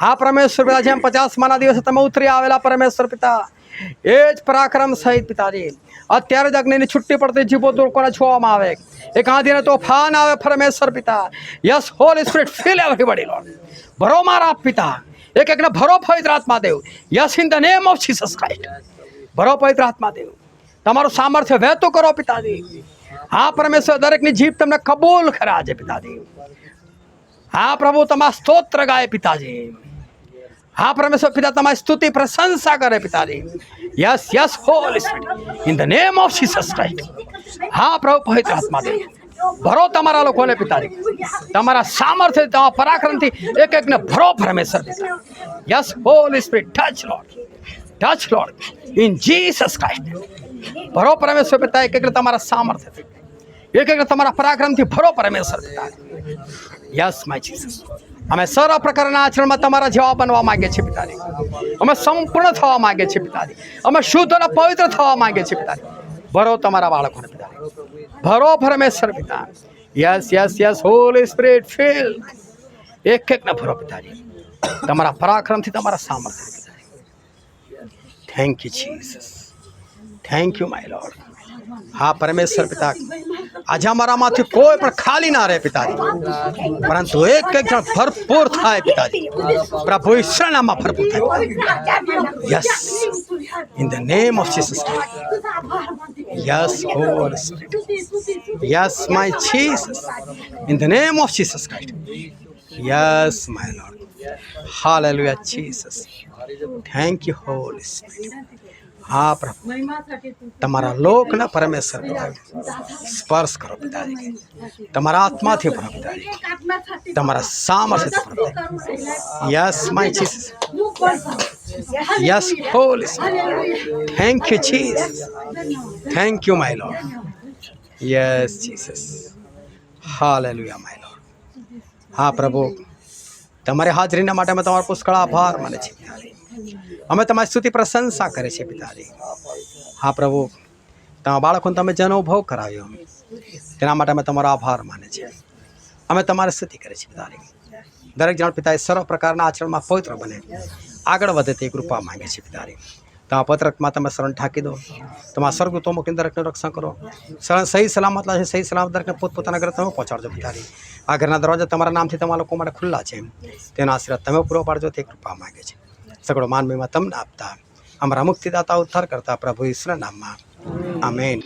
હા પરમેશ્વર પિતા, જેમ 50માના દિવસે તમે ઉતરી આવેલા પરમેશ્વર પિતા, એ જ પરાક્રમ સહિત પિતાજી અત્યારે જ અગ્નિની છૂટી પડતી જીભો લોકોને છોવામાં આવે, એક આંધીને તોફાન આવે પરમેશ્વર પિતા. Yes holy spirit, feel everybody lord. ભરો મારા પિતા, એક એકને ભરો પવિત્ર આત્મા દેવ. Yes in the name of Jesus Christ. ભરો પવિત્ર આત્મા દેવ, તમારું સામર્થ્ય વહેતું કરો પિતાજી. હા પરમેશ્વર, દરેકની જીભ તમને કબૂલ કરે આજે પિતાજી. હા પ્રભુ, તમારા સ્તોત્ર ગાય પિતાજી. હા પરમેશ્વર પિતા, તમારી સ્તુતિ પ્રશંસા કરે પિતાજી. Yes yes holy spirit, in the name of Jesus Christ. હા પ્રભુ પવિત્ર આત્મા દેવ, ભરો તમારા લોકોને પિતાજી, તમારા સામર્થ્ય, તમારા પરાક્રમથી એક એકને ભરો પરમેશ્વર પિતા. Yes holy spirit, touch lord, touch lord, in Jesus Christ. ભરો પરમેશ્વર પિતા, એક એકને તમારા સામર્થ્યથી, એક એકને તમારા પરાક્રમથી ભરો પરમેશ્વર પિતા. Yes my Jesus. અમે સર્વ પ્રકારના આચરણમાં તમારા જેવા બનવા માંગીએ છીએ પિતાજી. અમે સંપૂર્ણ થવા માંગીએ છીએ પિતાજી. અમે શુદ્ધ અને પવિત્ર થવા માંગીએ છીએ પિતાજી. ભરો તમારા બાળકોને પિતાજી, ભરો પરમેશ્વર પિતા. Yes yes yes holy spirit, feel એક એકને ભરો પિતાજી, તમારા પરાક્રમથી, તમારા સામર્થ્ય પિતાજી. Thank you Jesus, thank you my lord. હા પરમેશ્વર પિતા, આજે અમારામાંથી કોઈ પણ ખાલી ના રહે પિતાજી, પરંતુ એક એક જણ ભરપૂર થાય પિતાજી. પ્રભુ ઈશ્વરના નામમાં ભરપૂર થાય. Yes in the name of Jesus. Yes holy spirit. Yes my Jesus, in the name of Jesus Christ. Yes my lord. Hallelujah Jesus. Thank you Holi spirit. હા પ્રભુ, તમારા લોકના પરમેશ્વર પિતાજી સ્પર્શ કરો પિતાજી. તમારા આત્માથી ભરો પિતાજી, તમારા સામર્થ્યથી ભરો. Yes my Jesus. Yes holy spirit. Thank you Jesus. Thank you my lord. Yes Jesus. Hallelujah my lord. હા પ્રભુ, તમારી હાજરીના માટે અમે તમારો પુષ્કળ આભાર માને છીએ પિતાજી. અમે તમારી સ્તુતિ પ્રશંસા કરે છે પિતાજી. હા પ્રભુ, તમારા બાળકોને તમે જેનો અનુભવ કરાવ્યો તેના માટે અમે તમારો આભાર માને છીએ. અમે તમારી સ્તુતિ કરે છે પિતાજી. દરેક જણ પિતાએ સર્વ પ્રકારના આચરણમાં પવિત્ર બને, આગળ વધે તે કૃપા માંગે છે પિતાજી. તમારા પત્રકમાં તમે શરણ ઢાંકી દો. તમારા સ્વર્ગદૂતો મોકલીને દરેકનું રક્ષણ કરો. સહી સલામત લાગે, સહી સલામત દરેકને પોતપોતાના ઘરે તમે પહોંચાડજો પિતાજી. આ ઘરના દરવાજા તમારા નામથી તમારા લોકો માટે ખુલ્લા છે, તેનો આશીર્વાદ તમે પૂરો પાડજો તે કૃપા માંગે છે. સગળો માનવીમાં તમને આપતા અમારા મુક્તિદાતા ઉદ્ધાર કરતા પ્રભુ ઈશ્વરના નામમાં આમેન.